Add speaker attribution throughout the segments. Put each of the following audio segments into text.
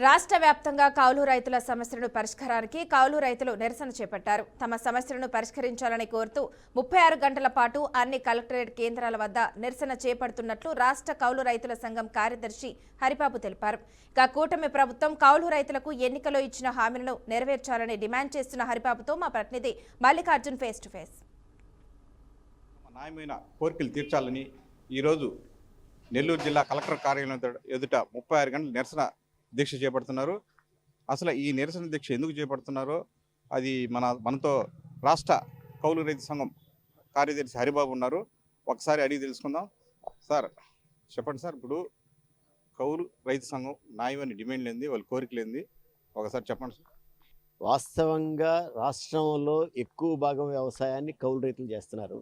Speaker 1: రాష్ట్ర వ్యాప్తంగా కౌలు రైతుల సమస్యలను పరిష్కారానికి కౌలు రైతులు నిరసన చేపట్టారు. తమ సమస్యలను పరిష్కరించాలని కోరుతూ 36 గంటల పాటు అన్ని కలెక్టరేట్ కేంద్రాల వద్ద నిరసన చేపడుతున్నట్లు రాష్ట్ర కౌలు రైతుల సంఘం కార్యదర్శి హరిబాబు తెలిపారు. ఇక కూటమి ప్రభుత్వం కౌలు రైతులకు ఎన్నికలో ఇచ్చిన హామీలను నెరవేర్చాలని డిమాండ్ చేస్తున్న హరిబాబుతో మా ప్రతినిధి మల్లికార్జున్ ఫేస్ టు ఫేస్.
Speaker 2: న్యాయమైన కోరికలు తీర్చాలని ఈరోజు నెల్లూరు జిల్లా కలెక్టర్ కార్యాలయం ఎదుట 36 గంటల నిరసన దీక్ష చేపడుతున్నారు. అసలు ఈ నిరసన దీక్ష ఎందుకు చేపడుతున్నారో అది మనతో రాష్ట్ర కౌలు రైతు సంఘం కార్యదర్శి హరిబాబు ఉన్నారు. ఒకసారి అడిగి తెలుసుకుందాం. సార్ చెప్పండి సార్, ఇప్పుడు కౌలు రైతు సంఘం న్యాయమైన డిమాండ్ లేనిది, వాళ్ళ కోరిక లేనిది ఒకసారి చెప్పండి సార్.
Speaker 3: వాస్తవంగా రాష్ట్రంలో ఎక్కువ భాగం వ్యవసాయాన్ని కౌలు రైతులు చేస్తున్నారు.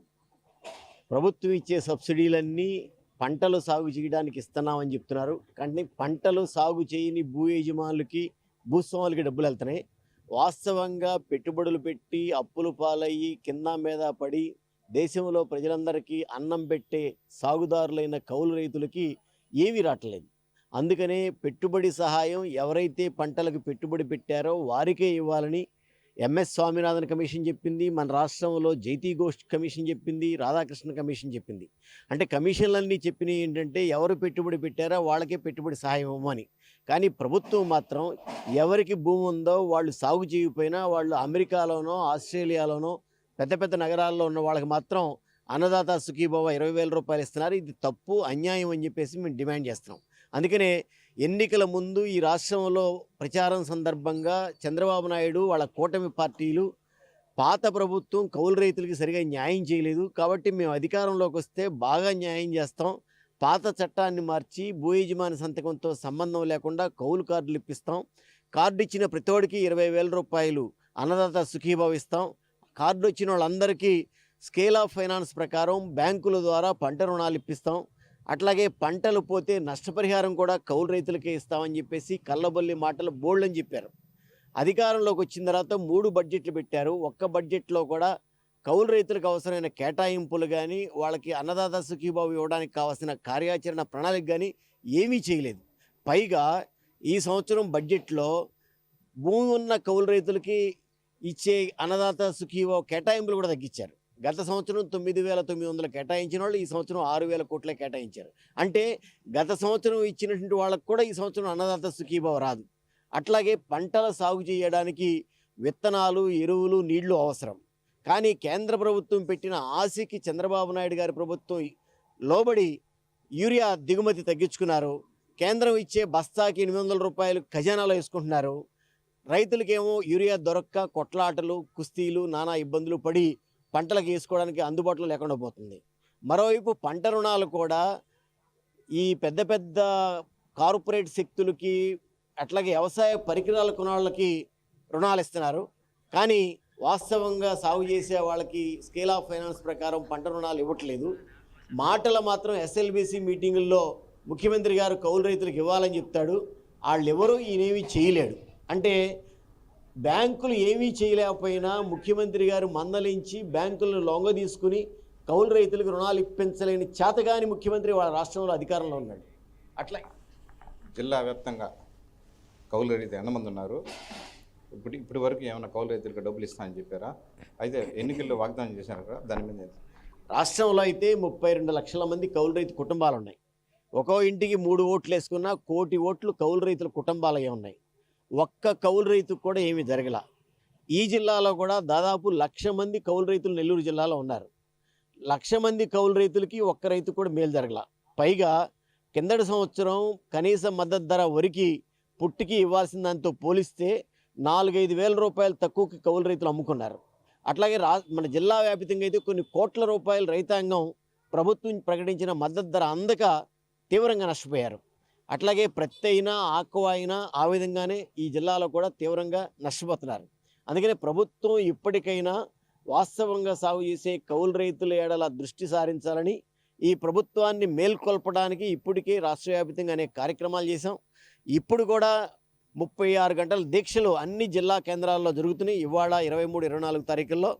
Speaker 3: ప్రభుత్వం ఇచ్చే సబ్సిడీలన్నీ పంటలు సాగు చేయడానికి ఇస్తున్నామని చెప్తున్నారు. కానీ పంటలు సాగు చేయని భూ యజమానులకి, భూస్వాములకి డబ్బులు వెళ్తున్నాయి. వాస్తవంగా పెట్టుబడులు పెట్టి అప్పులు పాలయ్యి కింద మీద పడి దేశంలో ప్రజలందరికీ అన్నం పెట్టే సాగుదారులైన కౌలు రైతులకి ఏమీ రావట్లేదు. అందుకనే పెట్టుబడి సహాయం ఎవరైతే పంటలకు పెట్టుబడి పెట్టారో వారికే ఇవ్వాలని ఎంఎస్ స్వామినాథన్ కమిషన్ చెప్పింది, మన రాష్ట్రంలో జైతీ ఘోష్ కమిషన్ చెప్పింది, రాధాకృష్ణ కమిషన్ చెప్పింది. అంటే కమిషన్లన్నీ చెప్పినవి ఏంటంటే ఎవరు పెట్టుబడి పెట్టారో వాళ్ళకే పెట్టుబడి సహాయం ఇవ్వమని. కానీ ప్రభుత్వం మాత్రం ఎవరికి భూమి ఉందో వాళ్ళు సాగు చేయకపోయినా వాళ్ళు అమెరికాలోనో ఆస్ట్రేలియాలోనో పెద్ద పెద్ద నగరాల్లో ఉన్న వాళ్ళకి మాత్రం అన్నదాత సుఖీభవ 20,000 రూపాయలు ఇస్తున్నారు. ఇది తప్పు, అన్యాయం అని చెప్పేసి మేము డిమాండ్ చేస్తున్నాం. అందుకనే ఎన్నికల ముందు ఈ రాష్ట్రంలో ప్రచారం సందర్భంగా చంద్రబాబు నాయుడు వాళ్ళ కూటమి పార్టీలు పాత ప్రభుత్వం కౌలు రైతులకి సరిగా న్యాయం చేయలేదు కాబట్టి మేము అధికారంలోకి వస్తే బాగా న్యాయం చేస్తాం, పాత చట్టాన్ని మార్చి భూ యజమాని సంతకంతో సంబంధం లేకుండా కౌలు కార్డులు ఇప్పిస్తాం, కార్డు ఇచ్చిన ప్రతివాడికి 20,000 రూపాయలు అన్నదాత సుఖీభావ ఇస్తాం, కార్డు వచ్చిన వాళ్ళందరికీ స్కేల్ ఆఫ్ ఫైనాన్స్ ప్రకారం బ్యాంకుల ద్వారా పంట రుణాలు ఇప్పిస్తాం, అట్లాగే పంటలు పోతే నష్టపరిహారం కూడా కౌలు రైతులకే ఇస్తామని చెప్పేసి కళ్ళబొల్లి మాటలు బోల్డని చెప్పారు. అధికారంలోకి వచ్చిన తర్వాత 3 బడ్జెట్లు పెట్టారు. ఒక్క బడ్జెట్లో కూడా కౌలు రైతులకు అవసరమైన కేటాయింపులు కానీ వాళ్ళకి అన్నదాత సుఖీభావ ఇవ్వడానికి కావాల్సిన కార్యాచరణ ప్రణాళిక కానీ ఏమీ చేయలేదు. పైగా ఈ సంవత్సరం బడ్జెట్లో భూమి ఉన్న కౌలు రైతులకి ఇచ్చే అన్నదాత సుఖీభావ కేటాయింపులు కూడా తగ్గించారు. గత సంవత్సరం 9,900 కేటాయించిన వాళ్ళు ఈ సంవత్సరం 6,000 కోట్లే కేటాయించారు. అంటే గత సంవత్సరం ఇచ్చినటువంటి వాళ్ళకు కూడా ఈ సంవత్సరం అన్నదాత సుఖీభావ రాదు. అట్లాగే పంటల సాగు చేయడానికి విత్తనాలు, ఎరువులు, నీళ్లు అవసరం. కానీ కేంద్ర ప్రభుత్వం పెట్టిన ఆశకి చంద్రబాబు నాయుడు గారి ప్రభుత్వం లోబడి యూరియా దిగుమతి తగ్గించుకున్నారు. కేంద్రం ఇచ్చే బస్తాకి 800 రూపాయలు ఖజానాలో వేసుకుంటున్నారు. రైతులకేమో యూరియా దొరక్క కొట్లాటలు, కుస్తీలు, నానా ఇబ్బందులు పడి పంటలకు వేసుకోవడానికి అందుబాటులో లేకుండా పోతుంది. మరోవైపు పంట రుణాలు కూడా ఈ పెద్ద పెద్ద కార్పొరేట్ శక్తులకి అట్లాగే వ్యవసాయ పరికరాల కొనాళ్ళకి రుణాలు ఇస్తున్నారు. కానీ వాస్తవంగా సాగు చేసే వాళ్ళకి స్కేల్ ఆఫ్ ఫైనాన్స్ ప్రకారం పంట రుణాలు ఇవ్వట్లేదు. మాటలు మాత్రం ఎస్ఎల్బీసీ మీటింగుల్లో ముఖ్యమంత్రి గారు కౌలు రైతులకు ఇవ్వాలని చెప్తాడు, వాళ్ళు ఎవరూ ఈయనేమీ చేయలేడు. అంటే బ్యాంకులు ఏమీ చేయలేకపోయినా ముఖ్యమంత్రి గారు మందలించి బ్యాంకులను లొంగ తీసుకుని కౌలు రైతులకు రుణాలు ఇప్పించలేని చేతగాని ముఖ్యమంత్రి వాళ్ళ రాష్ట్రంలో అధికారంలో ఉన్నాడు. అట్లా
Speaker 2: జిల్లా వ్యాప్తంగా కౌలు రైతులు ఎంతమంది ఉన్నారు? ఇప్పటి వరకు ఏమైనా కౌలు రైతులకు డబ్బులు ఇస్తామని చెప్పారా? అయితే ఎన్నికల్లో వాగ్దానం చేశారు కదా, దాని మీద
Speaker 3: రాష్ట్రంలో అయితే 32 లక్షల మంది కౌలు రైతు కుటుంబాలు ఉన్నాయి. ఒక్కో ఇంటికి 3 ఓట్లు వేసుకున్నా 1 కోటి ఓట్లు కౌలు రైతుల కుటుంబాలే ఉన్నాయి. ఒక్క కౌలు రైతుకు కూడా ఏమీ జరగల. ఈ జిల్లాలో కూడా దాదాపు 1,00,000 మంది కౌలు రైతులు నెల్లూరు జిల్లాలో ఉన్నారు. 1,00,000 మంది కౌలు రైతులకి ఒక్క రైతు కూడా మేలు జరగల. పైగా కిందటి సంవత్సరం కనీస మద్దతు ధర వరికి పుట్టికి ఇవ్వాల్సిన దాంతో పోలిస్తే 4-5 వేల రూపాయలు తక్కువకి కౌలు రైతులు అమ్ముకున్నారు. అట్లాగే మన జిల్లా వ్యాప్తంగా అయితే కొన్ని కోట్ల రూపాయల రైతాంగం ప్రభుత్వం ప్రకటించిన మద్దతు ధర అందక తీవ్రంగా నష్టపోయారు. అట్లాగే ప్రత్తి అయినా ఆక్వా అయినా ఆ విధంగానే ఈ జిల్లాలో కూడా తీవ్రంగా నష్టపోతున్నారు. అందుకనే ప్రభుత్వం ఇప్పటికైనా వాస్తవంగా సాగు చేసే కౌలు రైతుల ఏడల దృష్టి సారించాలని, ఈ ప్రభుత్వాన్ని మేల్కొల్పడానికి ఇప్పటికే రాష్ట్ర వ్యాప్తంగా అనేక కార్యక్రమాలు చేశాం. ఇప్పుడు కూడా 36 గంటల దీక్షలు అన్ని జిల్లా కేంద్రాల్లో జరుగుతున్నాయి. ఇవాళ 23, 24 తారీఖుల్లో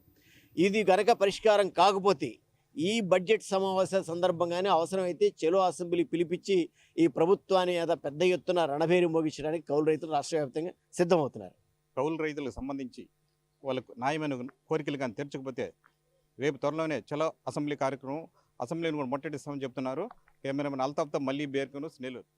Speaker 3: ఇది గనక పరిష్కారం కాకపోతే ఈ బడ్జెట్ సమావేశాల సందర్భంగానే అవసరమైతే చెలో అసెంబ్లీ పిలిపించి ఈ ప్రభుత్వాన్ని పెద్ద ఎత్తున రణభేరి మోగించడానికి కౌలు రైతులు రాష్ట్ర వ్యాప్తంగా సిద్ధమవుతున్నారు.
Speaker 2: కౌలు రైతులకు సంబంధించి వాళ్ళకు న్యాయమైన కోరికలు కానీ తీర్చకపోతే రేపు త్వరలోనే చలో అసెంబ్లీ కార్యక్రమం అసెంబ్లీని కూడా ముట్టడిస్తామని చెప్తున్నారు. కెమెరామెన్ అల్తాఫ్తో మళ్ళీ బేర్కను నెల్లూరు.